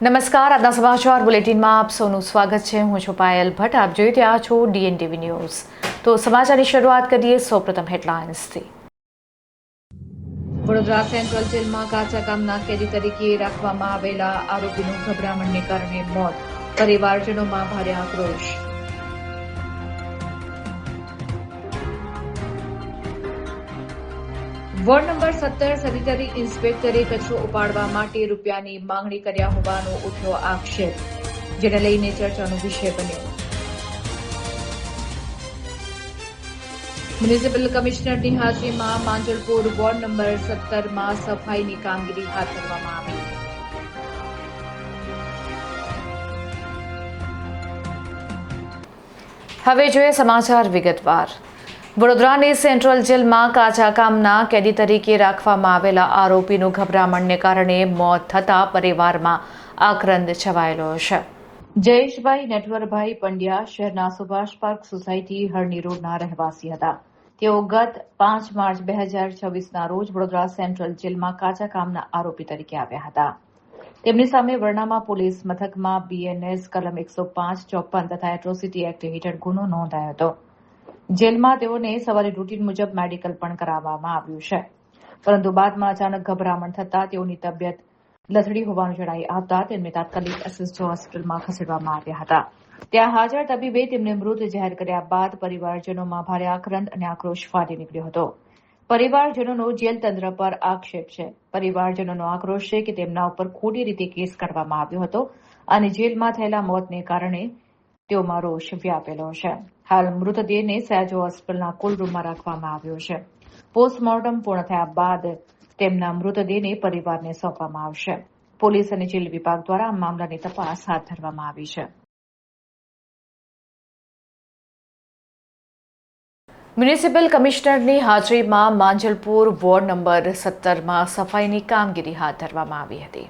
નમસ્કાર, આજના સમાચાર બુલેટિનમાં આપ સૌનું સ્વાગત છે. હું છું પાયલ ભટ્ટ. આપ જોઈ રહ્યા છો DNTV ન્યૂઝ. તો સમાચારની શરૂઆત કરીએ સૌપ્રથમ હેડલાઇન્સથી. વડોદરા સેન્ટ્રલ જેલમાં કાચા કામના કેદી તરીકે રાખવામાં આવેલા આરોપીનું ગભરામણને કારણે મોત. પરિવારજનોમાં ભારે આક્રોશ. વોર્ડ નંબર 17 સેનિટરી ઇન્સ્પેક્ટરે કચરો ઉપાડવા માટે રૂપિયાની માંગણી કર્યા હોવાનો ઉઠ્યો આક્ષેપ, જેને લઈને ચર્ચાનો વિષય બન્યો. મ્યુનિસિપલ કમિશનરની હાજરીમાં માંજલપુર વોર્ડ નંબર 17માં સફાઈની કામગીરી હાથ ધરવામાં આવી. હવે જોઈએ સમાચાર વિગતવાર. વડોદરાની સેન્ટ્રલ જેલમાં કાચા કામના કેદી તરીકે રાખવામાં આવેલા આરોપીનું ગભરામણને કારણે મોત થતા પરિવારમાં આક્રંદ છવાયેલો છે. જયેશભાઈ નટવરભાઈ પંડ્યા શહેરના સુભાષ પાર્ક સોસાયટી હરણી રોડના રહેવાસી હતા. તેઓ ગત 5 માર્ચ 2026ના રોજ વડોદરા સેન્ટ્રલ જેલમાં કાચા કામના આરોપી તરીકે આવ્યા હતા. તેમની સામે વરણામા પોલીસ મથકમાં BNS કલમ 105-54 તથા એટ્રોસિટી એક્ટ હેઠળ ગુનો નોંધાયો હતો. જેલમાં તેઓને સવારે રૂટીન મુજબ મેડિકલ પણ કરાવવામાં આવ્યું છે, પરંતુ બાદમાં અચાનક ગભરામણ થતાં તેઓની તબિયત લથડી હોવાનું જણાઈ આવતા તેમને તાત્કાલિક એસએસજી હોસ્પિટલમાં ખસેડવામાં આવ્યા હતા. ત્યાં હાજર તબીબે તેમને મૃત જાહેર કર્યા બાદ પરિવારજનોમાં ભારે આક્રંદ અને આક્રોશ ફાટી નીકળ્યો હતો. પરિવારજનોનો જેલ તંત્ર પર આક્ષેપ છે. પરિવારજનોનો આક્રોશ છે કે તેમના ઉપર ખોટી રીતે કેસ કરવામાં આવ્યો હતો અને જેલમાં થયેલા મોતને કારણે તેઓમાં રોષ વ્યાપેલો છે. હાલ મૃતદેહને સયાજી હોસ્પિટલના કુલ રૂમમાં રાખવામાં આવ્યો છે. પોસ્ટમોર્ટમ પૂર્ણ થયા બાદ તેમના મૃતદેહને પરિવારને સોંપવામાં આવશે. પોલીસ અને જેલ વિભાગ દ્વારા આ મામલાની તપાસ હાથ ધરવામાં આવી છે. મ્યુનિસિપલ કમિશનરની હાજરીમાં માંજલપુર વોર્ડ નંબર 17માં સફાઈની કામગીરી હાથ ધરવામાં આવી હતી.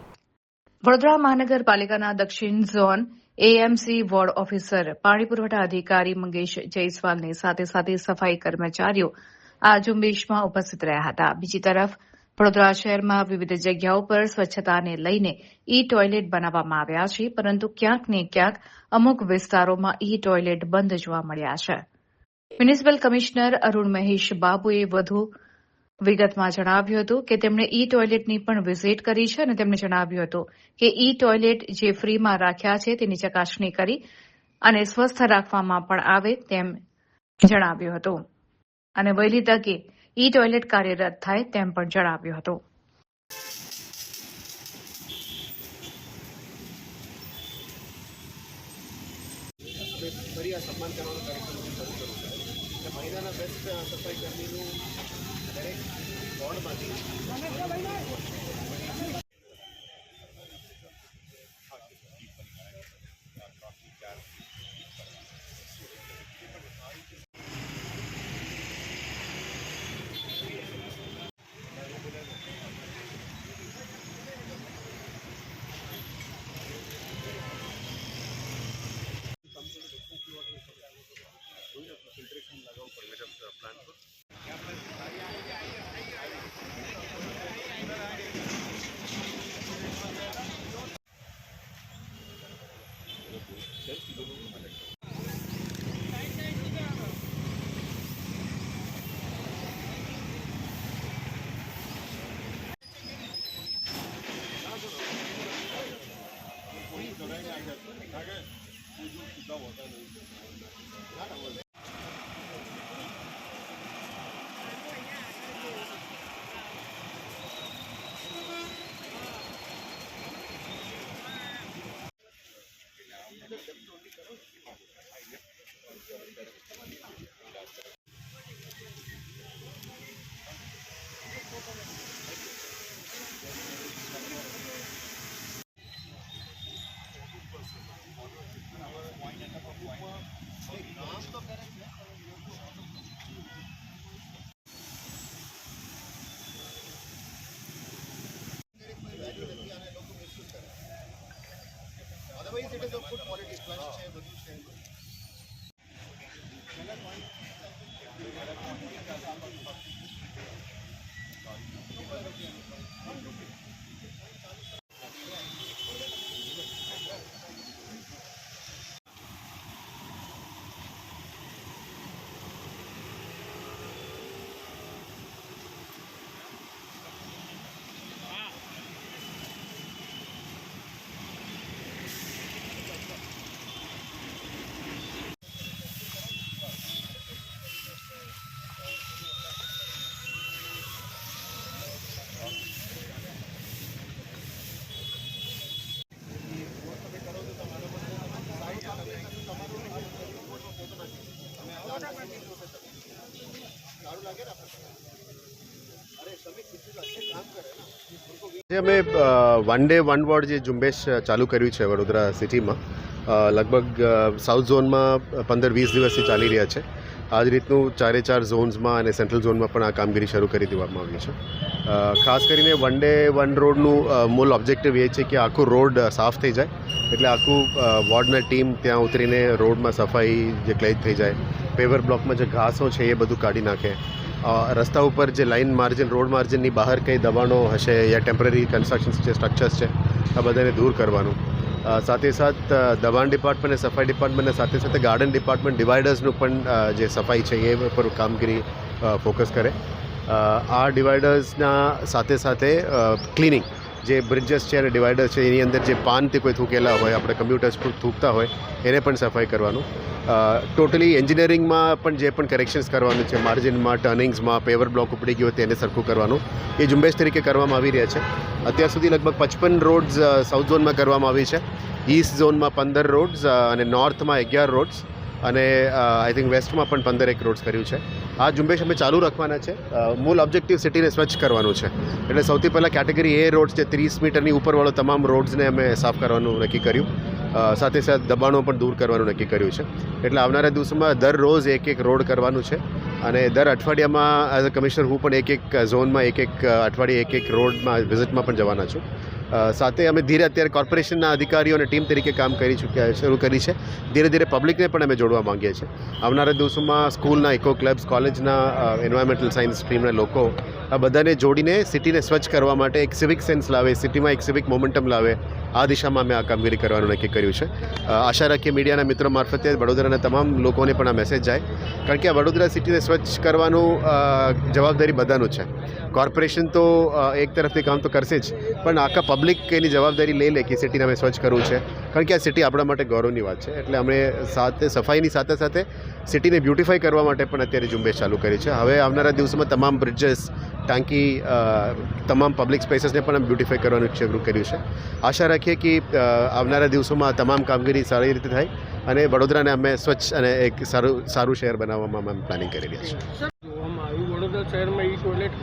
વડોદરા મહાનગરપાલિકાના દક્ષિણ ઝોન AMC વોર્ડ ઓફિસર, પાણી પુરવઠા અધિકારી મંગેશ જયસ્વાલની સાથે સાથે સફાઈ કર્મચારીઓ આ ઝુંબેશમાં ઉપસ્થિત રહ્યા હતા. બીજી તરફ વડોદરા શહેરમાં વિવિધ જગ્યાઓ પર સ્વચ્છતાને લઈને ટોયલેટ બનાવવામાં આવ્યા છે, પરંતુ ક્યાંક ને ક્યાંક અમુક વિસ્તારોમાં ટોયલેટ બંધ જોવા મળ્યા છે. મ્યુનિસિપલ કમિશનર અરુણ મહેશ બાબુએ વધુ વિગતમાં જણાવ્યું હતું કે તેમણે ટોયલેટની પણ વિઝિટ કરી છે અને તેમણે જણાવ્યું હતું કે ટોયલેટ જે ફ્રીમાં રાખ્યા છે તેની ચકાસણી કરી અને સ્વસ્થ રાખવામાં પણ આવે તેમ જણાવ્યું હતું અને વહેલી તકે ટોયલેટ કાર્યરત થાય તેમ પણ જણાવ્યું હતું. સન્માન કરવાનો કાર્યક્રમ શરૂ કર્યો છે. મહિનાના બેસ્ટ સફાઈ કર્મીનું દરેક વોર્ડમાંથી ફિલ્ટરેશન લગાવવું પડે મેડમ પ્લાન પર. Otherwise, it is of good quality. Flush છે, બધું છે. અમે વન ડે વન વોર્ડ જે ઝુંબેશ ચાલુ કર્યું છે વડોદરા સિટીમાં લગભગ સાઉથ ઝોનમાં 15-20 દિવસથી ચાલી રહ્યા છે. આ જ રીતનું 4 ઝોન્સમાં અને સેન્ટ્રલ ઝોનમાં પણ આ કામગીરી શરૂ કરી દેવામાં આવી છે. ખાસ કરીને વન ડે વન રોડનું મૂળ ઓબ્જેક્ટિવ એ છે કે આખું રોડ સાફ થઈ જાય, એટલે આખું વોર્ડના ટીમ ત્યાં ઉતરીને રોડમાં સફાઈ જે ક્લેજ થઈ જાય, પેવર બ્લોકમાં જે ઘાસો છે એ બધું કાઢી નાખે, રસ્તા ઉપર જે લાઇન માર્જિન રોડ માર્જિનની બહાર કંઈ દબાણો હશે યા ટેમ્પરરી કન્સ્ટ્રક્શન્સ છે, સ્ટ્રક્ચર્સ છે, આ બધાને દૂર કરવાનું. સાથે સાથ દબાણ ડિપાર્ટમેન્ટ અને સફાઈ ડિપાર્ટમેન્ટ સાથે સાથે ગાર્ડન ડિપાર્ટમેન્ટ ડિવાઇડર્સનું પણ જે સફાઈ છે એ પર કામગીરી ફોકસ કરે. આ ડિવાઇડર્સના સાથે સાથે ક્લિનિંગ જે બ્રિજેસ છે અને ડિવાઇડર્સ છે એની અંદર જે પાનથી કોઈ થૂકેલા હોય, આપણે કમ્પ્યુટર્સ થૂકતા હોય એને પણ સફાઈ કરવાનું. ટોટલી એન્જિનિયરિંગમાં પણ જે પણ કરેક્શન્સ કરવાનું છે, માર્જિનમાં, ટર્નિંગ્સમાં, પેવર બ્લોક ઉપડી ગયો તેને સરખું કરવાનું, એ ઝુંબેશ તરીકે કરવામાં આવી રહ્યા છે. અત્યાર સુધી લગભગ 55 રોડ્સ સાઉથ ઝોનમાં કરવામાં આવી છે, ઈસ્ટ ઝોનમાં 15 રોડ્સ અને નોર્થમાં 11 રોડ્સ અને આઈ થિંક વેસ્ટમાં પણ 15 રોડ્સ કર્યું છે. આ ઝુંબેશ અમે ચાલુ રાખવાના છે. મૂળ ઓબ્જેક્ટિવ સિટીને સ્વચ્છ કરવાનું છે, એટલે સૌથી પહેલાં કેટેગરી એ રોડ્સ જે 30 મીટરની ઉપરવાળો તમામ રોડ્સને અમે સાફ કરવાનું નક્કી કર્યું. સાથે સાથે દબાણો પણ દૂર કરવાનું નક્કી કર્યું છે. એટલે આવનારા દિવસોમાં દરરોજ એક રોડ કરવાનું છે અને દર અઠવાડિયામાં એઝ અ કમિશનર હું પણ એક ઝોનમાં એક અઠવાડિયે એક રોડમાં વિઝિટમાં પણ જવાના છું. સાથે અમે અત્યારે કોર્પોરેશનના અધિકારીઓ અને ટીમ તરીકે કામ શરૂ કરી છે. ધીરે ધીરે પબ્લિકને પણ અમે જોડવા માંગીએ છીએ. આવનારા દિવસોમાં સ્કૂલના ઇકો ક્લબ્સ, કોલેજના એન્વાયરમેન્ટલ સાયન્સ સ્ટ્રીમના લોકો આ બધાને જોડીને સિટીને સ્વચ્છ કરવા માટે એક સિવિક સેન્સ લાવે, સિટીમાં એક સિવિક મોમેન્ટમ લાવે, આ દિશામાં અમે આ કામગીરી કરવાનું નક્કી કર્યું છે. આશા રાખીએ મીડિયાના મિત્રો મારફતે વડોદરાના તમામ લોકોને પણ આ મેસેજ જાય, કારણ કે આ વડોદરા સિટીને સ્વચ્છ કરવાનું જવાબદારી બધાનું છે. કોર્પોરેશન તો એક તરફથી કામ તો કરશે જ, પણ આખા પબ્લિક એની જવાબદારી લઈ લે કે સિટીને અમે સ્વચ્છ કરવું છે, કારણ કે આ સિટી આપણા માટે ગૌરવની વાત છે. એટલે અમે સફાઈની સાથે સાથે સિટીને બ્યુટિફાઈ કરવા માટે પણ અત્યારે ઝુંબેશ ચાલુ કરી છે. હવે આવનારા દિવસોમાં તમામ બ્રિજેસ, ટાંકી, તમામ પબ્લિક સ્પેસીસને પણ બ્યુટિફાઈ કરવાનું શરૂ કર્યું છે. આશા રાખીએ કે આવનારા દિવસોમાં તમામ કામગીરી સારી રીતે થાય અને વડોદરાને અમે સ્વચ્છ અને એક સારું શહેર બનાવવામાં અમે પ્લાનિંગ કરી રહ્યા છીએ. જોવામાં આવ્યું વડોદરા શહેરમાં ઈ ટોયલેટ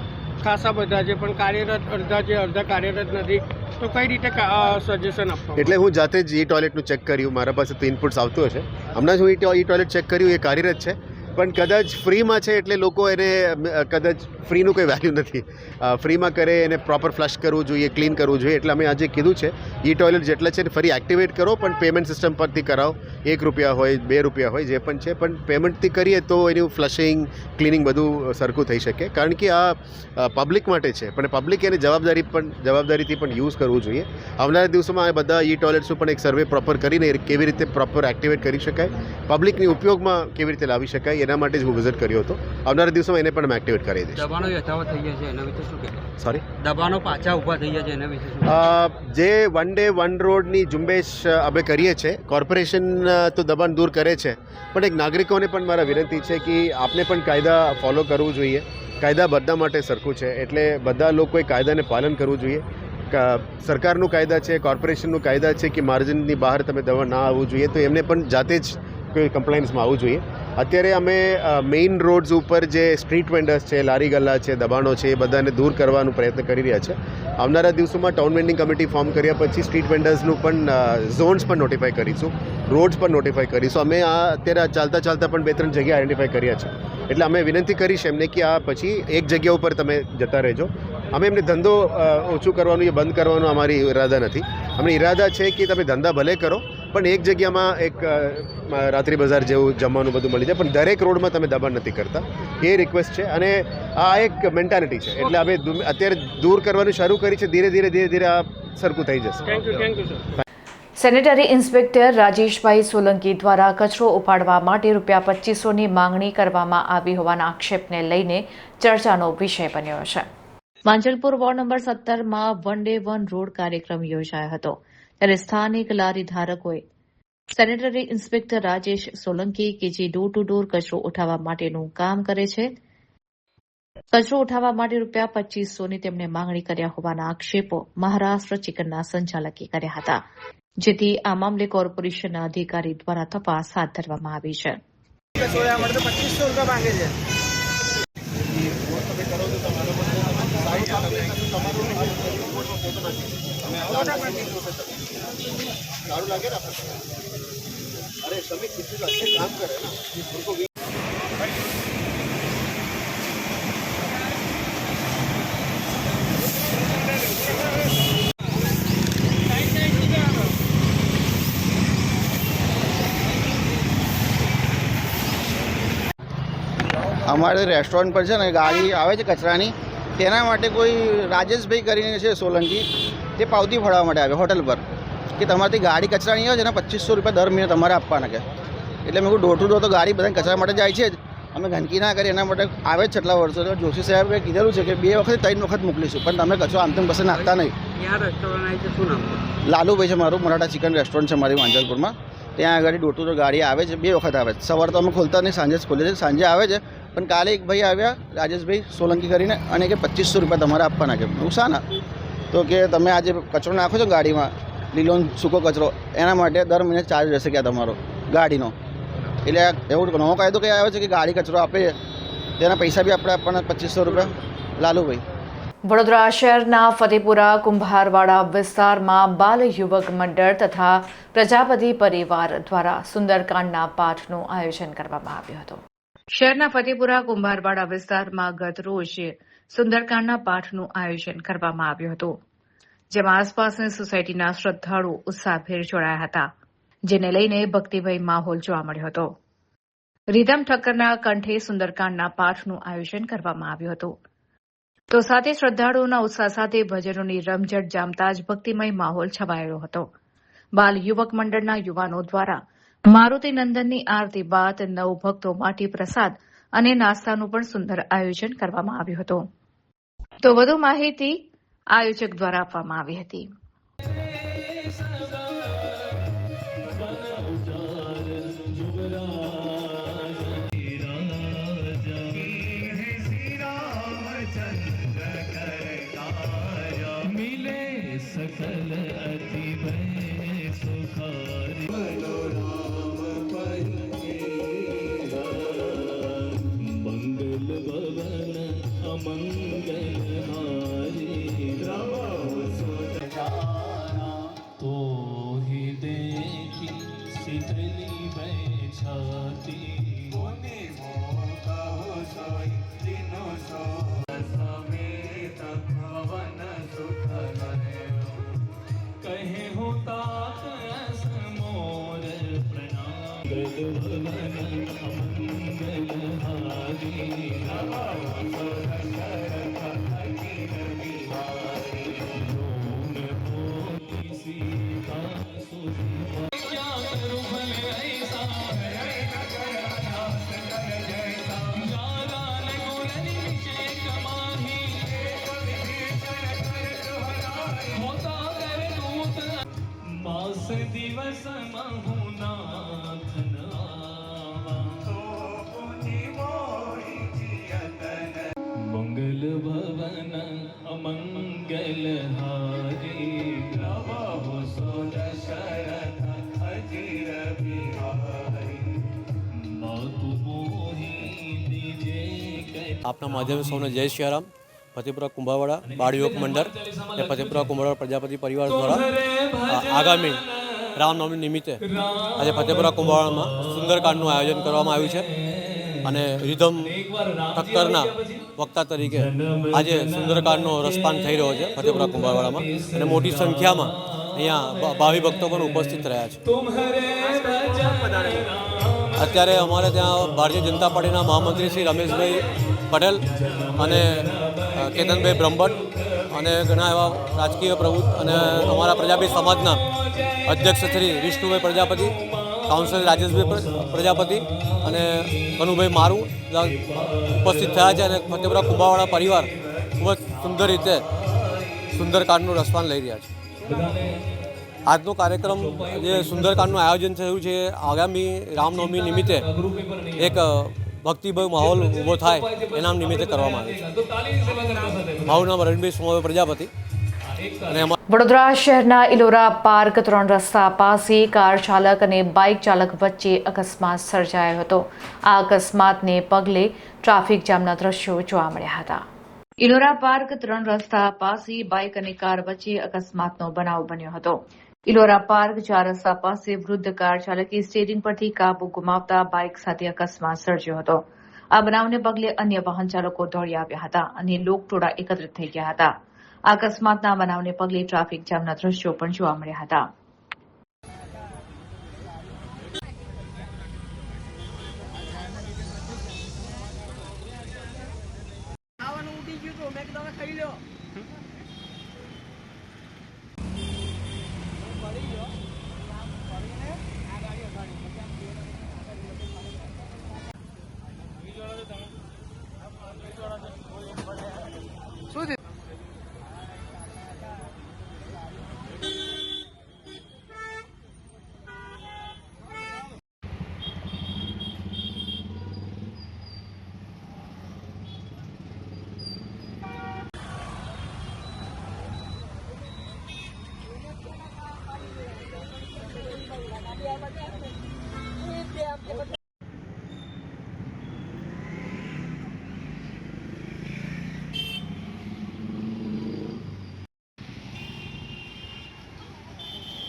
ખાસા બધા છે, પણ કાર્યરત અડધા કાર્યરત નથી, તો કઈ રીતે સજેશન આપવા? એટલે હું જાતે જ ઈ ટોયલેટનું ચેક કર્યું, મારા પાસે તો ઇનપુટ્સ આવતું હશે. હમણાં જ હું ઈ ટોયલેટ ચેક કર્યું, એ કાર્યરત છે, પણ કદાચ ફ્રીમાં છે એટલે લોકો એને કદાચ ફ્રીનું કોઈ વેલ્યુ નથી. ફ્રીમાં કરે એને પ્રોપર ફ્લશ કરવું જોઈએ, ક્લીન કરવું જોઈએ. એટલે અમે આજે કીધું છે ઈ ટોયલેટ જેટલા છે ફરી એક્ટિવેટ કરો, પણ પેમેન્ટ સિસ્ટમ પરથી કરાવો. ₹1 હોય, ₹2 હોય, જે પણ છે, પણ પેમેન્ટથી કરીએ તો એનું ફ્લશિંગ, ક્લિનિંગ બધું સરખું થઈ શકે. કારણ કે આ પબ્લિક માટે છે, પણ પબ્લિક એને જવાબદારીથી પણ યુઝ કરવું જોઈએ. આવનારા દિવસોમાં આ બધા ઈ ટોયલેટ્સનું પણ એક સર્વે પ્રોપર કરીને કેવી રીતે પ્રોપર એક્ટિવેટ કરી શકાય, પબ્લિકની ઉપયોગમાં કેવી રીતે લાવી શકાય, એના માટે જ હું વિઝિટ કર્યો હતો. આવનારા દિવસોમાં એને પણ અમે એક્ટિવેટ કરી દઈશ. દબાણો યથાવત થઈ ગયા છે એના વિશે શું કહેવાય? સોરી, દબાણો પાછા ઊભા થઈ ગયા છે એના વિશે શું? જે વન ડે વન રોડની ઝુંબેશ અમે કરીએ છીએ, કોર્પોરેશન તો દબાણ દૂર કરે છે, પણ એક નાગરિકોને પણ મારા વિનંતી છે કે આપને પણ કાયદા ફોલો કરવું જોઈએ. કાયદા બધા માટે સરખું છે, એટલે બધા લોકોએ કાયદાને પાલન કરવું જોઈએ. સરકારનું કાયદા છે, કોર્પોરેશનનું કાયદા છે કે માર્જિનની બહાર તમે દબાણ ના આવવું જોઈએ, તો એમને પણ જાતે જ કોઈ કમ્પ્લાયન્સમાં આવવું જોઈએ. અત્યારે અમે મેઇન રોડ્સ ઉપર જે સ્ટ્રીટ વેન્ડર્સ છે, લારી ગલ્લા છે, દબાણો છે, એ બધાને દૂર કરવાનો પ્રયત્ન કરી રહ્યા છે. આવનારા દિવસોમાં ટાઉન વેન્ડિંગ કમિટી ફોર્મ કર્યા પછી સ્ટ્રીટ વેન્ડર્સનું પણ ઝોન્સ પણ નોટિફાઈ કરીશું, રોડ્સ પણ નોટિફાઈ કરીશું. અમે અત્યારે ચાલતા પણ 2-3 જગ્યા આઈડેન્ટિફાઈ કર્યા છે. એટલે અમે વિનંતી કરીશ એમને કે આ પછી એક જગ્યા ઉપર તમે જતા રહેજો. અમે એમને ધંધો ઓછું કરવાનું યા બંધ કરવાનો અમારી ઈરાદા નથી. અમને ઈરાદા છે કે તમે ધંધા ભલે કરો, પણ એક જગ્યામાં એક રાત્રિ બજાર જેવું જમવાનું બધું મળી જાય, પણ દરેક રોડમાં તમે દબાણ નથી કરતા, એ રિક્વેસ્ટ છે. અને આ એક મેન્ટાલિટી છે, એટલે અમે અત્યારે દૂર કરવાનું શરૂ કરી છે. ધીરે ધીરે આ સરખું થઈ જશે. Thank you sir. Sanitary inspector Rajeshbhai Solanki દ્વારા કચરો ઉપાડવા માટે ₹2500ની માંગણી કરવામાં આવી હોવાના આક્ષેપને લઈને ચર્ચાનો વિષય બન્યો છે. માંજલપુર વોર્ડ નંબર 17માં વન ડે વન રોડ કાર્યક્રમ યોજાયો હતો, ત્યારે સ્થાનિક લારી ધારકોએ સેનેટરી ઇન્સ્પેક્ટર રાજેશ સોલંકી કે જે ડોર ટુ ડોર કચરો ઉઠાવવા માટેનું કામ કરે છે, કચરો ઉઠાવવા માટે ₹2500ની તેમણે માંગણી કર્યા હોવાના આક્ષેપો મહારાષ્ટ્ર ચિકનના સંચાલકે કર્યા હતા, જેથી આ મામલે કોર્પોરેશનના અધિકારી દ્વારા તપાસ હાથ ધરવામાં આવી છે. તમારો સારું લાગે ને આપણે? અરે શ્રમિક कितने अच्छे काम कर रहे हैं ना उनको અમારે રેસ્ટોરન્ટ પર છે ને ગાડી આવે છે કચરાની, તેના માટે કોઈ રાજેશભાઈ કરીને છે સોલંકી, તે પાવતી ફાળવવા માટે આવે હોટલ પર કે તમારાથી ગાડી કચરાની આવે છે ને 2500 રૂપિયા દર મહિને તમારે આપવાના કે. એટલે મેં કહું ડોર ટુ ડોર તો ગાડી બધા કચરા માટે જાય છે જ, અમે ગંદકી ના કરીએ એના માટે આવે જ છેલ્લા વર્ષો. તો જોશી સાહેબે કીધેલું છે કે 2 વખત 3 વખત મોકલીશું, પણ તમે કચરો આમ તેમ કશે નાખતા નહીં. લાલુભાઈ છે મારું, મરાઠા ચિકન રેસ્ટોરન્ટ છે મારી માંજલપુરમાં. ત્યાં આગળ ડોર ટુ ડોર ગાડી આવે છે, 2 વખત આવે છે. સવારે તો અમે ખોલતા નહીં, સાંજે જ ખોલીએ છીએ. સાંજે આવે છે, પણ કાલે એક ભાઈ આવ્યા રાજેશભાઈ સોલંકી કરીને અને કે 2500 રૂપિયા તમારે આપવાના. કે શાના? તો કે તમે આજે કચરો નાખો છો ગાડીમાં, લીલો સૂકો કચરો, એના માટે દર મહિને ચાર્જ રહેશે ક્યાં તમારો ગાડીનો. એટલે એવું નવો કાયદો કઈ આવ્યો છે કે ગાડી કચરો આપે તેના પૈસા બી આપણે આપવાના 2500 રૂપિયા. લાલુભાઈ. વડોદરા શહેરના ફતેપુરા કુંભારવાડા વિસ્તારમાં બાલ યુવક મંડળ તથા પ્રજાપતિ પરિવાર દ્વારા સુંદરકાંડના પાઠનું આયોજન કરવામાં આવ્યું હતું. શહેરના ફતેપુરા કુંભારવાડા વિસ્તારમાં ગત રોજ સુંદરકાંડના પાઠનું આયોજન કરવામાં આવ્યું હતું, જેમાં આસપાસની સોસાયટીના શ્રદ્ધાળુઓ ઉત્સાહભેર જોડાયા હતા, જેને લઈને ભક્તિમય માહોલ જોવા મળ્યો હતો. રીધમ ઠક્કરના કંઠે સુંદરકાંડના પાઠનું આયોજન કરવામાં આવ્યું હતું. તો સાથે શ્રદ્ધાળુઓના ઉત્સાહ સાથે ભજનોની રમઝટ જામતા જ ભક્તિમય માહોલ છવાયેલો હતો. બાલ યુવક મંડળના યુવાનો દ્વારા મારુતિ નંદનની આરતી બાદ 9 ભક્તો માટે પ્રસાદ અને નાસ્તાનું પણ સુંદર આયોજન કરવામાં આવ્યું હતું. તો વધુ માહિતી આયોજક દ્વારા આપવામાં આવી હતી. सकल अति भय सुखारी मंगल भवन अमंगल हारी तो ही देखी शीतली बैठाती कहे होता मोर प्रणाम मास दिवस महुनाथ मंगल भवन अमंगल हारी આપના માધ્યમે સૌને જય સિયારામ. ફતેપુરા કુંભારવાડા બાળ યુવક મંડળ અને ફતેપુરા કુંભારવાડા પ્રજાપતિ પરિવાર દ્વારા આગામી રામનવમી નિમિત્તે આજે ફતેપુરા કુંભારવાડામાં સુંદરકાંડનું આયોજન કરવામાં આવ્યું છે. અને રીધમ ઠક્કરના વક્તા તરીકે આજે સુંદરકાંડનો રસપાન થઈ રહ્યો છે ફતેપુરા કુંભારવાડામાં, અને મોટી સંખ્યામાં અહીંયા ભાવિ ભક્તો પણ ઉપસ્થિત રહ્યા છે. અત્યારે અમારે ત્યાં ભારતીય જનતા પાર્ટીના મહામંત્રી શ્રી રમેશભાઈ પટેલ અને કેતનભાઈ બ્રહ્મભટ્ટ અને ઘણા એવા રાજકીય પ્રવૃત્ત અને અમારા પ્રજાપતિ સમાજના અધ્યક્ષ શ્રી વિષ્ણુભાઈ પ્રજાપતિ, કાઉન્સિલર રાજેશભાઈ પ્રજાપતિ અને કનુભાઈ મારું ઉપસ્થિત થયા છે. અને ફતેપુરા કુંભારવાડા પરિવાર ખૂબ જ સુંદર રીતે સુંદરકાંડનું રસપાન લઈ રહ્યા છે. આજનો કાર્યક્રમ જે સુંદરકાંડનું આયોજન થયું છે આગામી રામનવમી નિમિત્તે એક ભક્તિભાઈ માહોલ ઊભો થાય એના નિમિત્તે કરવામાં આવે છે. મારું નામ રણબીર સોમભાઈ પ્રજાપતિ. અને વડોદરા શહેરના ઇલોરા પાર્ક 3 રસ્તા પાસે કાર ચાલક અને બાઇક ચાલક વચ્ચે અકસ્માત સર્જાયો હતો. આ અકસ્માતને પગલે ટ્રાફિક જામના દ્રશ્યો જોવા મળ્યા હતા. ઇલોરા પાર્ક 3 રસ્તા પાસે બાઇક અને કાર વચ્ચે અકસ્માતનો બનાવ બન્યો હતો. ઇલોરા પાર્ક 4 રસ્તા પાસે વૃદ્ધ કાર ચાલકે સ્ટીયરિંગ પરથી કાબુ ગુમાવતા બાઇક સાથે અકસ્માત સર્જ્યો હતો. આ બનાવને પગલે અન્ય વાહન ચાલકો દોડી આવ્યા હતા અને લોકટોળા એકત્રિત થઈ ગયા હતા. આ અકસ્માતના બનાવને પગલે ટ્રાફિક જામના દ્રશ્યો પણ જોવા મળ્યા હતા.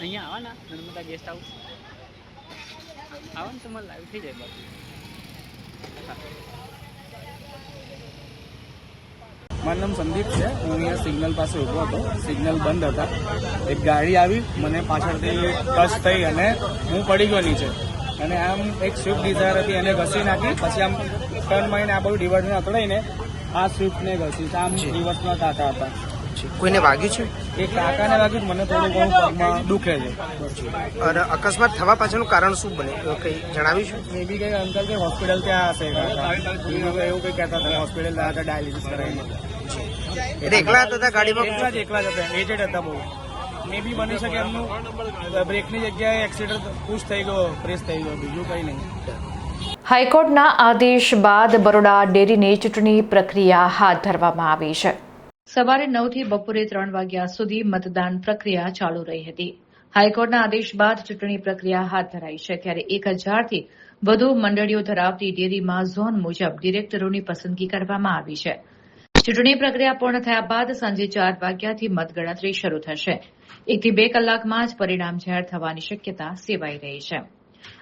અહીંયા આવા ને નર્મદા ગેસ્ટ હાઉસ આવો ને તમારે લાઈવ થઈ જાય બાકી. મારું નામ સંદીપ છે. હું અહીંયા સિગ્નલ પાસે ઊભો હતો. સિગ્નલ બંધ હતા. એક ગાડી આવી મને પાછળથી ટચ થઈ અને હું પડી ગયો નીચે અને આમ એક સ્વિફ્ટ ડિઝાયર હતી એને ઘસી નાખી. પછી આમ ટર્ન મારીને આ બધું ડિવાઈડરને અથડાઈને આ સ્વિફ્ટને ઘસી. આમ રિવર્સના કાકા હતા. કોઈને વાગ્યું છે? એ કાકાને વાગ્યું મને થોડું ઘણું પગમાં દુખે છે. અને અકસ્માત થવા પાછળનું કારણ શું બને કંઈ જણાવ્યું છે? મે બી કંઈ અંકલ કે હોસ્પિટલ ત્યાં હશે એવું કંઈ કહેતા હતા. હોસ્પિટલ ગયા હતા ડાયાલિસિસ કરાવીને. એટલે એકલા હતા ગાડીમાં? એકલા જ હતા. એજેડ હતા બહુ. મે બી બની શકે એમનું બ્રેકની જગ્યાએ એક્સિડન્ટ પુશ થઈ ગયો, પ્રેસ થઈ ગયો, બીજું કંઈ નહીં. હાઈકોર્ટના આદેશ બાદ બરોડા ડેરીની ચૂંટણી પ્રક્રિયા હાથ ધરવામાં આવી છે. સવારે 9 થી બપોરે 3 વાગ્યા સુધી મતદાન પ્રક્રિયા ચાલુ રહી હતી. હાઈકોર્ટના આદેશ બાદ ચૂંટણી પ્રક્રિયા હાથ ધરાઈ છે. ત્યારે 1000 થી વધુ મંડળીઓ ધરાવતી ડેરીમાં ઝોન મુજબ ડિરેક્ટરોની પસંદગી કરવામાં આવી છે. ચૂંટણી પ્રક્રિયા પૂર્ણ થયા બાદ સાંજે 4 વાગ્યાથી મતગણતરી શરૂ થશે. 1 થી 2 કલાકમાં જ પરિણામ જાહેર થવાની શક્યતા સેવાઈ રહી છે.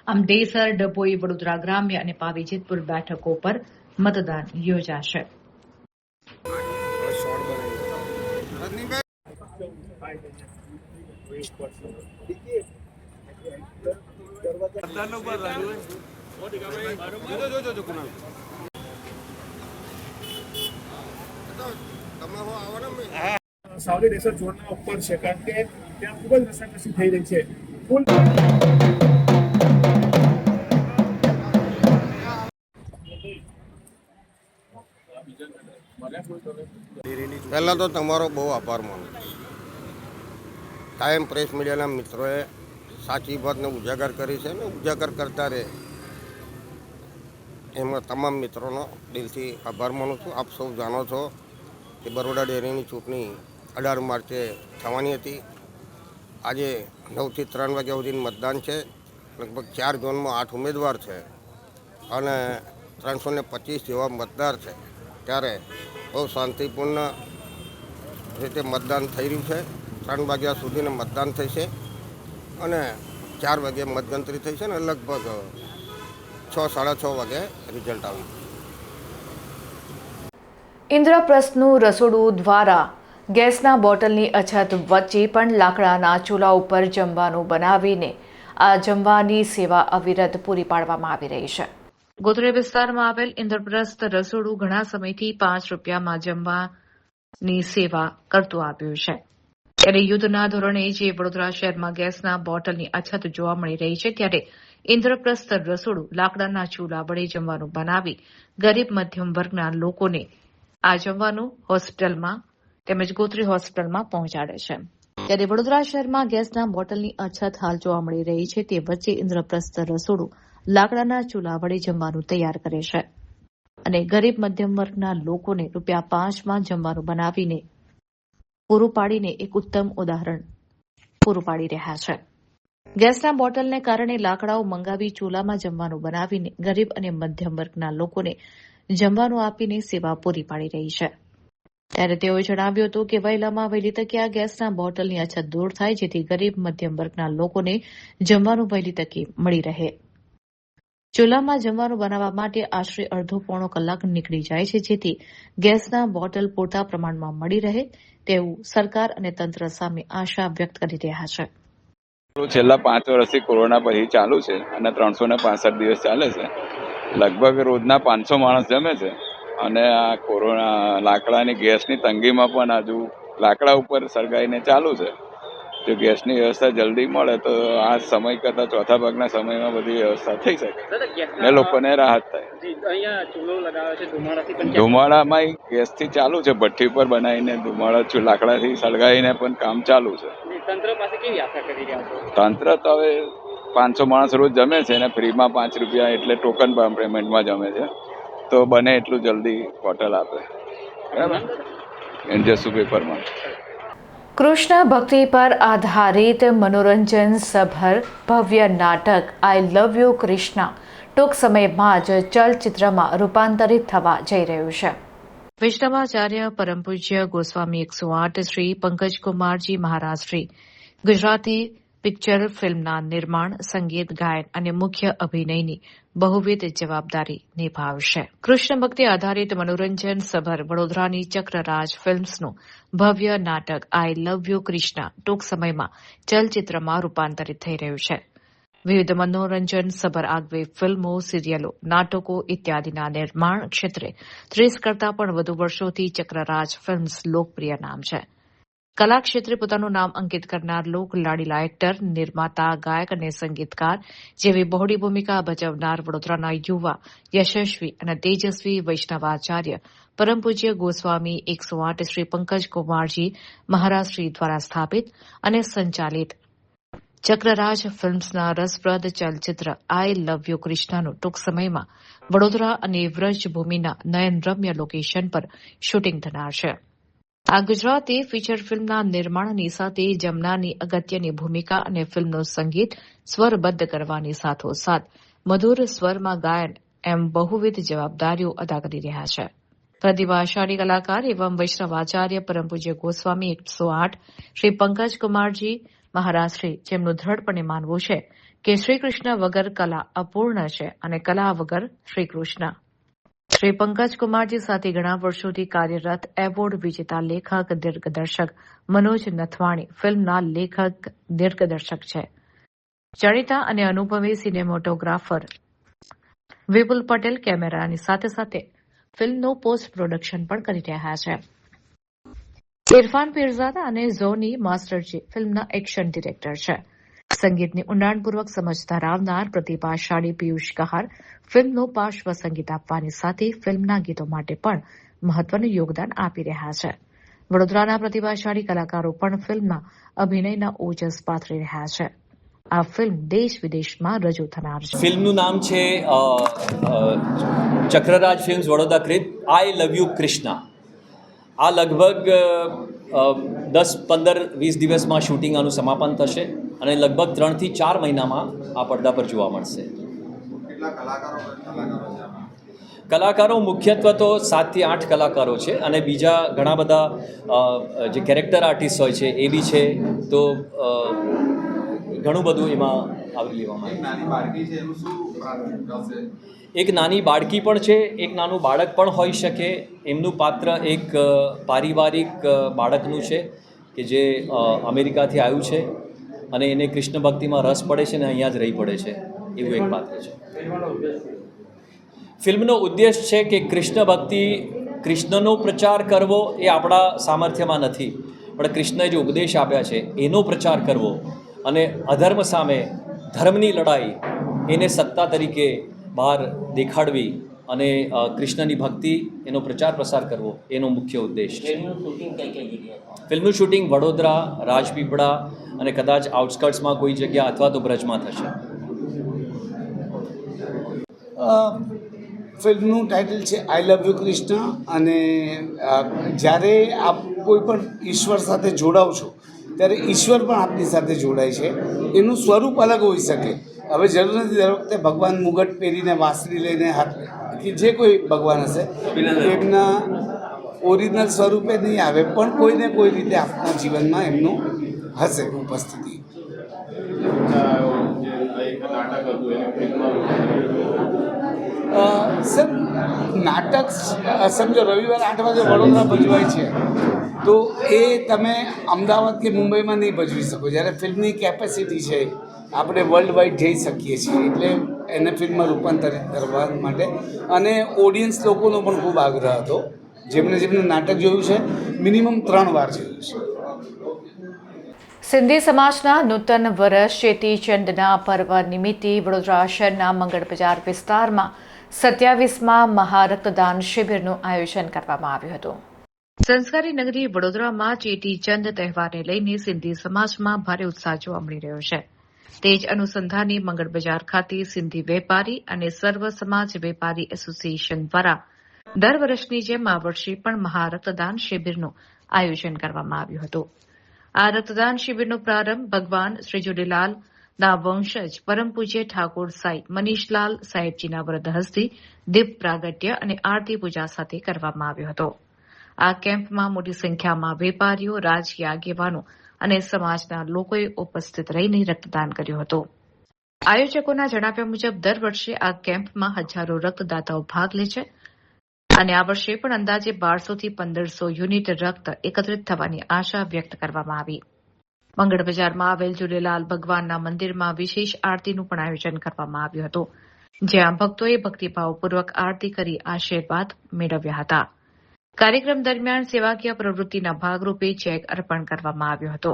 આમ ડેસર, ડભોઈ, વડોદરા ગ્રામ્ય અને પાવી જેતપુર બેઠકો પર મતદાન યોજાશે. સાવલી ડેસર ઝોનના ઉપર છે કારણ કે ત્યાં ખૂબ જ રસાકસી થઈ રહી છે. પહેલાં તો તમારો બહુ આભાર માનું. કાયમ પ્રેસ મીડિયાના મિત્રોએ સાચી વાતને ઉજાગર કરી છે ને ઉજાગર કરતા રહે એમાં તમામ મિત્રોનો દિલથી આભાર માનું છું. આપ સૌ જાણો છો કે બરોડા ડેરીની ચૂંટણી 18 માર્ચે થવાની હતી. આજે 9 થી 3 વાગ્યા સુધીનું મતદાન છે. લગભગ 4 ઝોનમાં 8 ઉમેદવાર છે અને 325 જેવા મતદાર છે. ત્યારે બહુ શાંતિપૂર્ણ રીતે મતદાન થઈ રહ્યું છે. 3 વાગ્યા સુધીનું મતદાન થશે અને 4 વાગે મતગણતરી થઈ છે ને લગભગ 6-6:30 વાગે રિઝલ્ટ આવ્યું. ઇન્દ્રપ્રસ્થનું રસોડું દ્વારા ગેસના બોટલની અછત વચ્ચે પણ લાકડાના ચૂલા ઉપર જમવાનું બનાવીને આ જમવાની સેવા અવિરત પૂરી પાડવામાં આવી રહી છે. ગોત્રી વિસ્તારમાં આવેલ ઇન્દ્રપ્રસ્થ રસોડું ઘણા સમયથી 5 રૂપિયામાં જમવાની સેવા કરતું આવ્યું છે. ત્યારે યુદ્ધના ધોરણે જે વડોદરા શહેરમાં ગેસના બોટલની અછત જોવા મળી રહી છે ત્યારે ઇન્દ્રપ્રસ્થ રસોડું લાકડાના ચૂલા વડે જમવાનું બનાવી ગરીબ મધ્યમ વર્ગના લોકોને આ જમવાનું હોસ્પિટલમાં તેમજ ગોત્રી હોસ્પિટલમાં પહોંચાડે છે. ત્યારે વડોદરા શહેરમાં ગેસના બોટલની અછત હાલ જોવા મળી રહી છે. તે વચ્ચે ઇન્દ્રપ્રસ્થ રસોડું લાકડાના ચૂલા વડે જમવાનું તૈયાર કરે છે અને ગરીબ મધ્યમ વર્ગના લોકોને ₹5માં જમવાનું બનાવીને પૂરું પાડીને એક ઉત્તમ ઉદાહરણ પૂરું પાડી રહ્યા છે. ગેસના બોટલને કારણે લાકડાઓ મંગાવી ચૂલામાં જમવાનું બનાવીને ગરીબ અને મધ્યમ વર્ગના લોકોને જમવાનું આપીને સેવા પૂરી પાડી રહી છે. ત્યારે તેઓએ જણાવ્યું હતું કે વહેલામાં વહેલી તકે આ ગેસના બોટલની અછત દૂર થાય જેથી ગરીબ મધ્યમ વર્ગના લોકોને જમવાનું વહેલી તકે મળી રહે. ચૂલામાં જમવાનું બનાવવા માટે આશરે અડધો પોણો કલાક નીકળી જાય છે જેથી ગેસના બોટલ પૂરતા પ્રમાણમાં મળી રહે તેવું સરકાર અને તંત્ર સામે આશા વ્યક્ત કરી રહ્યા છે. છેલ્લા 5 વર્ષથી કોરોના પછી ચાલુ છે અને 365 દિવસ ચાલે છે. લગભગ રોજના 500 માણસ જમે છે અને આ કોરોના લાકડાની ગેસની તંગીમાં પણ હજુ લાકડા ઉપર સળગાઈને ચાલુ છે. જો ગેસની વ્યવસ્થા જલ્દી મળે તો આ સમય કરતાં ચોથા ભાગના સમયમાં બધી વ્યવસ્થા થઈ શકે ને લોકોને રાહત થાય. ધુમાડામાં ગેસથી ચાલુ છે, ભઠ્ઠી પર બનાવીને ધુમાડા લાકડાથી સળગાવીને પણ કામ ચાલુ છે. તંત્ર તો હવે 500 માણસ રોજ જમે છે અને ફ્રીમાં 5 રૂપિયા એટલે ટોકન પેમેન્ટમાં જમે છે, તો બને એટલું જલ્દી બોટલ આપે. બરાબર, એન્જસુ પેપરમાં. કૃષ્ણ ભક્તિ પર આધારિત મનોરંજન સભર ભવ્ય નાટક આઈ લવ યુ કૃષ્ણા ટૂંક સમયમાં જ ચલચિત્રમાં રૂપાંતરિત થવા જઈ રહ્યું છે. વૈષ્ણવાચાર્ય પરમ પૂજ્ય ગોસ્વામી 108 શ્રી પંકજકુમારજી મહારાજ શ્રી ગુજરાતી પિક્ચર ફિલ્મના નિર્માણ, સંગીત, ગાયન અને મુખ્ય અભિનયની બહુવિધ જવાબદારી નિભાવશે. કૃષ્ણ ભક્તિ આધારિત મનોરંજન સભર વડોદરાની ચક્રરાજ ફિલ્મ્સનું ભવ્ય નાટક આઈ લવ યુ કૃષ્ણા ટૂંક સમયમાં ચલચિત્રમાં રૂપાંતરિત થઈ રહ્યું છે. વિવિધ મનોરંજન સભર આગવી ફિલ્મો, સિરિયલો, નાટકો ઇત્યાદિના નિર્માણ ક્ષેત્રે 30 કરતાં પણ વધુ વર્ષોથી ચક્રરાજ ફિલ્મ્સ લોકપ્રિય નામ છે. કલા ક્ષેત્રે પોતાનું નામ અંકિત કરનાર લોક લાડીલા એક્ટર, નિર્માતા, ગાયક અને સંગીતકાર જેવી બહોળી ભૂમિકા ભજવનાર વડોદરાના યુવા, યશસ્વી અને તેજસ્વી વૈષ્ણવાચાર્ય પરમ પૂજ્ય ગોસ્વામી 108 શ્રી પંકજકુમારજી મહારાજ શ્રી દ્વારા સ્થાપિત અને સંચાલિત ચક્રરાજ ફિલ્મ્સના રસપ્રદ ચલચિત્ર આઈ લવ યુ કૃષ્ણાનું ટૂંક સમયમાં વડોદરા અને વ્રજભૂમિના નયનરમ્ય લોકેશન પર શૂટિંગ થનાર છે. આ ગુજરાતી ફીચર ફિલ્મના નિર્માણની સાથે જમનાની અગત્યની ભૂમિકા અને ફિલ્મનું સંગીત સ્વરબદ્ધ કરવાની સાથોસાથ મધુર સ્વરમાં ગાયન એમ બહુવિધ જવાબદારીઓ અદા કરી રહ્યા છે. પ્રતિભાશાળી કલાકાર એવં વૈષ્ણવાચાર્ય પરમ પૂજ્ય ગોસ્વામી 108 શ્રી પંકજકુમારજી મહારાજશ્રી જેમનું દ્રઢપણે માનવું છે કે શ્રીકૃષ્ણ વગર કલા અપૂર્ણ છે અને કલા વગર શ્રીકૃષ્ણ. શ્રી પંકજકુમારજી સાથે ઘણા વર્ષોથી કાર્યરત એવોર્ડ વિજેતા લેખક દિગ્દર્શક મનોજ નથવાણી ફિલ્મના લેખક દિગ્દર્શક છે. જાણીતા અને અનુભવી સિનેમેટોગ્રાફર વિપુલ પટેલ કેમેરાની સાથે સાથે ફિલ્મનું પોસ્ટ પ્રોડક્શન પણ કરી રહ્યા છે. ઇરફાન પીરઝાદા અને ઝોની માસ્ટરજી ફિલ્મના એક્શન ડિરેક્ટર છે. સંગીતની ઊંડાણપૂર્વક સમજ ધરાવનાર પ્રતિભાશાળી પિયુષ કહાર ફિલ્મનું પાર્શ્વ સંગીત આપવાની સાથે ફિલ્મના ગીતો માટે પણ મહત્વનું યોગદાન આપી રહ્યા છે. વડોદરાના પ્રતિભાશાળી કલાકારો પણ ફિલ્મમાં અભિનયના ઓજસ પાથરી રહ્યા છે. આ ફિલ્મ દેશ વિદેશમાં રજૂ થનાર છે. ફિલ્મનું નામ છે ચક્રરાજ ફિલ્મ્સ વડોદરા ક્રિત આઈ લવ યુ કૃષ્ણા. આ લગભગ 10-15-20 દિવસમાં શૂટિંગ આનું સમાપન થશે અને લગભગ 3 થી 4 મહિનામાં આ પડદા પર જોવા મળશે. કલાકારો મુખ્યત્વે તો 7 થી 8 કલાકારો છે અને બીજા ઘણા બધા જે કેરેક્ટર આર્ટિસ્ટ હોય છે એ બી છે, તો ઘણું બધું એમાં આવરી લેવામાં આવે. એક નાની બાળકી પણ છે, એક નાનું બાળક પણ હોઈ શકે. એમનું પાત્ર એક પારિવારિક બાળકનું છે કે જે અમેરિકાથી આવ્યું છે અને એને કૃષ્ણ ભક્તિમાં રસ પડે છે ને અહીંયા જ રહી પડે છે, એવું એક પાત્ર છે. ફિલ્મનો ઉદ્દેશ છે કે કૃષ્ણ ભક્તિ, કૃષ્ણનો પ્રચાર કરવો એ આપણા સામર્થ્યમાં નથી, પણ કૃષ્ણએ જે ઉપદેશ આપ્યા છે એનો પ્રચાર કરવો અને અધર્મ સામે ધર્મની લડાઈ એને સત્તા તરીકે બહાર દેખાડવી અને કૃષ્ણની ભક્તિ એનો પ્રચાર પ્રસાર કરવો એનો મુખ્ય ઉદ્દેશ છે. ફિલ્મનું શૂટિંગ વડોદરા, રાજપીપળા અને કદાચ આઉટસ્કર્ટ્સમાં કોઈ જગ્યા અથવા તો બ્રજમાં થશે. ફિલ્મનું ટાઇટલ છે આઈ લવ યુ કૃષ્ણ અને જ્યારે આપ કોઈ પણ ઈશ્વર સાથે જોડાવ છો ત્યારે ઈશ્વર પણ આપની સાથે જોડાય છે. એનું સ્વરૂપ અલગ હોઈ શકે. હવે જરૂર નથી દર વખતે ભગવાન મુગટ પહેરીને વાંસળી લઈને હાથ કે જે કોઈ ભગવાન હશે એમના ઓરિજિનલ સ્વરૂપે નહીં આવે પણ કોઈને કોઈ રીતે આપણા જીવનમાં એમનું હશે ઉપસ્થિતિ. સર નાટક સમજો રવિવારે 8 વાગે વડોદરા ભજવાય છે તો એ તમે અમદાવાદ કે મુંબઈમાં નહીં ભજવી શકો. જ્યારે ફિલ્મની કેપેસિટી છે આપણે વર્લ્ડ વાઇડ જઈ શકીએ છીએ એટલે એને ફિલ્મમાં રૂપાંતરિત કરવા માટે અને ઓડિયન્સ લોકોનો પણ ખૂબ આગ્રહ હતો. જેમણે નાટક જોયું છે મિનિમમ 3 વાર જોયું છે. સિંધી સમાજના નૂતન વર્ષ ચેટીચંડના પર્વ નિમિત્તે વડોદરા શહેરના મંગળ બજાર વિસ્તારમાં 27માં મહારક્તદાન શિબિરનું આયોજન કરવામાં આવ્યું હતું. સંસ્કારી નગરી વડોદરામાં ચેટીચંદ તહેવારને લઈને સિંધી સમાજમાં ભારે ઉત્સાહ જોવા મળી રહ્યો છે. તે જ અનુસંધાને મંગળ બજાર ખાતે સિંધી વેપારી અને સર્વ સમાજ વેપારી એસોસિએશન દ્વારા દર વર્ષની જેમ આ વર્ષે પણ મહારક્તદાન શિબિરનું આયોજન કરવામાં આવ્યું હતું. આ રક્તદાન શિબિરનો પ્રારંભ ભગવાન શ્રી ઝૂલેલાલના વંશજ પરમ પૂજ્ય ઠાકોર સાઈ મનીષલાલ સાહેબજીના વરદ હસ્તે દીપ પ્રાગટ્ય અને આરતી પૂજા સાથે કરવામાં આવ્યો હતો. આ કેમ્પમાં મોટી સંખ્યામાં વેપારીઓ, રાજકીય આગેવાનો અને સમાજના લોકોએ ઉપસ્થિત રહીને રક્તદાન કર્યું હતું. આયોજકોના જણાવ્યા મુજબ દર વર્ષે આ કેમ્પમાં હજારો રક્તદાતાઓ ભાગ લે છે અને આ વર્ષે પણ અંદાજે 1200 થી 1500 યુનિટ રક્ત એકત્રિત થવાની આશા વ્યક્ત કરવામાં આવી. મંગળ બજારમાં આવેલ ઝૂલેલાલ ભગવાનના મંદિરમાં વિશેષ આરતીનું પણ આયોજન કરવામાં આવ્યું હતું, જ્યાં ભક્તોએ ભક્તિભાવપૂર્વક આરતી કરી આશીર્વાદ મેળવ્યા હતા. કાર્યક્રમ દરમિયાન સેવાકીય પ્રવૃત્તિના ભાગરૂપે ચેક અર્પણ કરવામાં આવ્યો હતો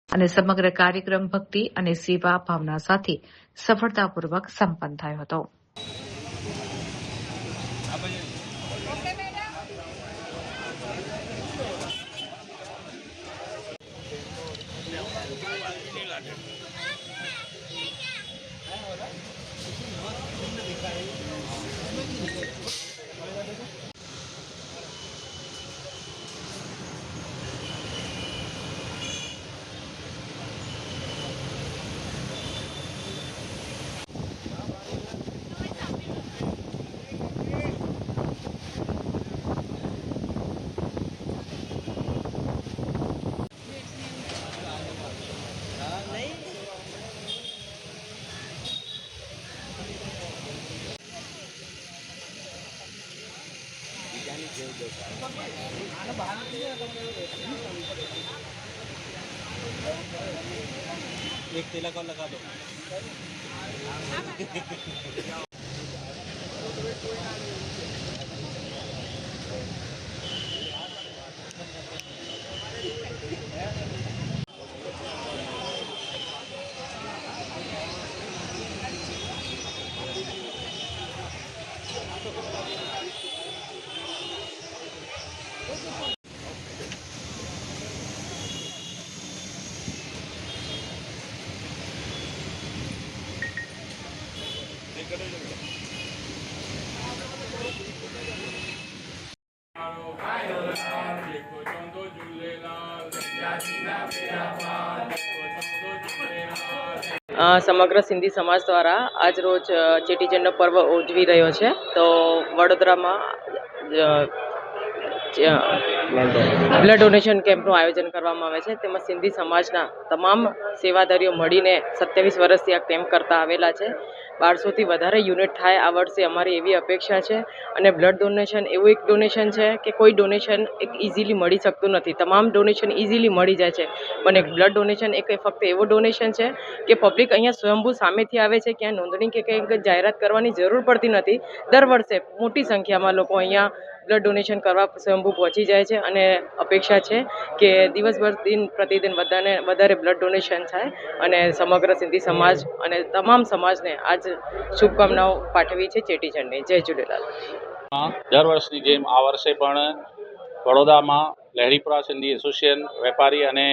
અને સમગ્ર કાર્યક્રમ ભક્તિ અને સેવા ભાવના સાથે સફળતાપૂર્વક સંપન્ન થયો હતો. एक तिलक और लगा दो. સમગ્ર સિંધી સમાજ દ્વારા આજ રોજ ચેટીચંડનો પર્વ ઉજવી રહ્યો છે. તો વડોદરામાં બ્લડ ડોનેશન કેમ્પનું આયોજન કરવામાં આવે છે. તેમાં સિંધી સમાજના તમામ સેવાદારીઓ મળીને 27 વર્ષથી આ કેમ્પ કરતા આવેલા છે. 1200 થી વધારે યુનિટ થાય આ વર્ષે અમારી એવી અપેક્ષા છે. અને બ્લડ ડોનેશન એવું એક ડોનેશન છે કે કોઈ ડોનેશન એક ઇઝીલી મળી શકતું નથી. તમામ ડોનેશન ઇઝીલી મળી જાય છે, પણ એક બ્લડ ડોનેશન એક ફક્ત એવો ડોનેશન છે કે પબ્લિક અહીંયા સ્વયંભૂ સામેથી આવે છે, ક્યાં નોંધણી કે કંઈક જાહેરાત કરવાની જરૂર પડતી નથી. દર વર્ષે મોટી સંખ્યામાં લોકો અહીંયા બ્લડ ડોનેશન કરવા સ્વયંભૂ પહોંચી જાય છે અને અપેક્ષા છે કે દિવસભર દિન પ્રતિદિન વધારે બ્લડ ડોનેશન થાય અને સમગ્ર સિંધી સમાજ અને તમામ સમાજને આજ શુભકામનાઓ પાઠવી છે ચેટીચંડની. જય ઝૂલેલાલ. દર વર્ષની જેમ આ વર્ષે પણ વડોદરામાં લહેરીપુરા સિંધી એસોસિએશન વેપારી અને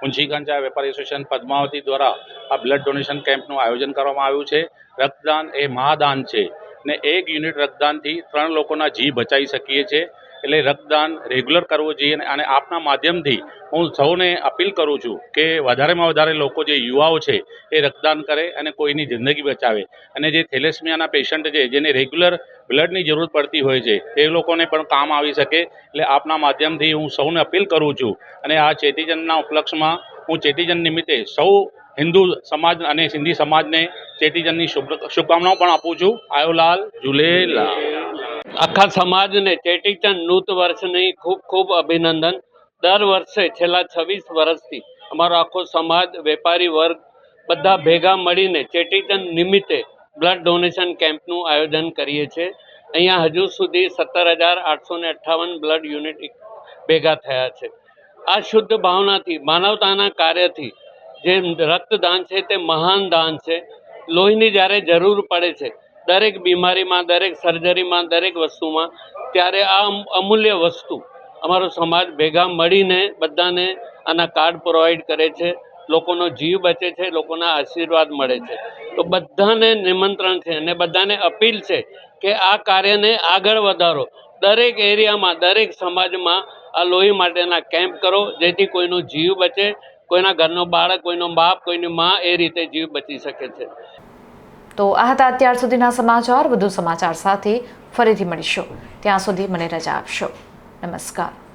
મુંશીગંજ વેપારી એસોસિએશન પદ્માવતી દ્વારા આ બ્લડ ડોનેશન કેમ્પનું આયોજન કરવામાં આવ્યું છે. રક્તદાન એ મહાદાન છે ને 1 યુનિટ રક્તદાનથી 3 લોકોના જીવ બચાવી શકીએ છીએ. એટલે રક્તદાન રેગ્યુલર કરવું જોઈએ અને આપના માધ્યમથી હું સૌને અપીલ કરું છું કે વધારેમાં વધારે લોકો જે યુવાઓ છે એ રક્તદાન કરે અને કોઈની જિંદગી બચાવે અને જે થેલેસમિયાના પેશન્ટ છે જેને રેગ્યુલર બ્લડની જરૂર પડતી હોય છે તે લોકોને પણ કામ આવી શકે એટલે આપના માધ્યમથી હું સૌને અપીલ કરું છું અને આ ચેટીચંદના ઉપલક્ષમાં હું ચેટીચંદ નિમિત્તે સૌ હિન્દુ સમાજ અને સિંધી સમાજને ચેટીચંદની શુભકામનાઓ પણ આપું છું. આયોલાલ ઝૂલેલાલ. આખા સમાજને ચેટીચંદ નૂત વર્ષની ખૂબ ખૂબ અભિનંદન. દર વર્ષે છેલ્લા 26 વર્ષથી અમારો આખો સમાજ, વેપારી વર્ગ બધા ભેગા મળીને ચેટીચંદ નિમિત્તે બ્લડ ડોનેશન કેમ્પનું આયોજન કરીએ છીએ. અહીંયા હજુ સુધી 17,858 બ્લડ યુનિટ ભેગા થયા છે. આ શુદ્ધ ભાવનાથી, માનવતાના કાર્યથી જે રક્તદાન છે તે મહાન દાન છે. લોહીની જ્યારે જરૂર પડે છે દરેક બીમારીમાં, દરેક સર્જરીમાં, દરેક વસ્તુમાં, ત્યારે આ અમૂલ્ય વસ્તુ અમારો સમાજ ભેગા મળીને બધાને આના કાર્ડ પ્રોવાઈડ કરે છે. લોકોનો જીવ બચે છે, લોકોના આશીર્વાદ મળે છે. તો બધાને નિમંત્રણ છે અને બધાને અપીલ છે કે આ કાર્યને આગળ વધારો. દરેક એરિયામાં, દરેક સમાજમાં આ લોહી માટેના કેમ્પ કરો, જેથી કોઈનો જીવ બચે, કોઈના ઘરનો બાળક, કોઈનો બાપ, કોઈની મા એ રીતે જીવ બચી શકે છે. તો આ હતા અત્યાર સુધીના સમાચાર. વધુ સમાચાર સાથે ફરીથી મળીશું. ત્યાં સુધી મને રજા આપશો. નમસ્કાર.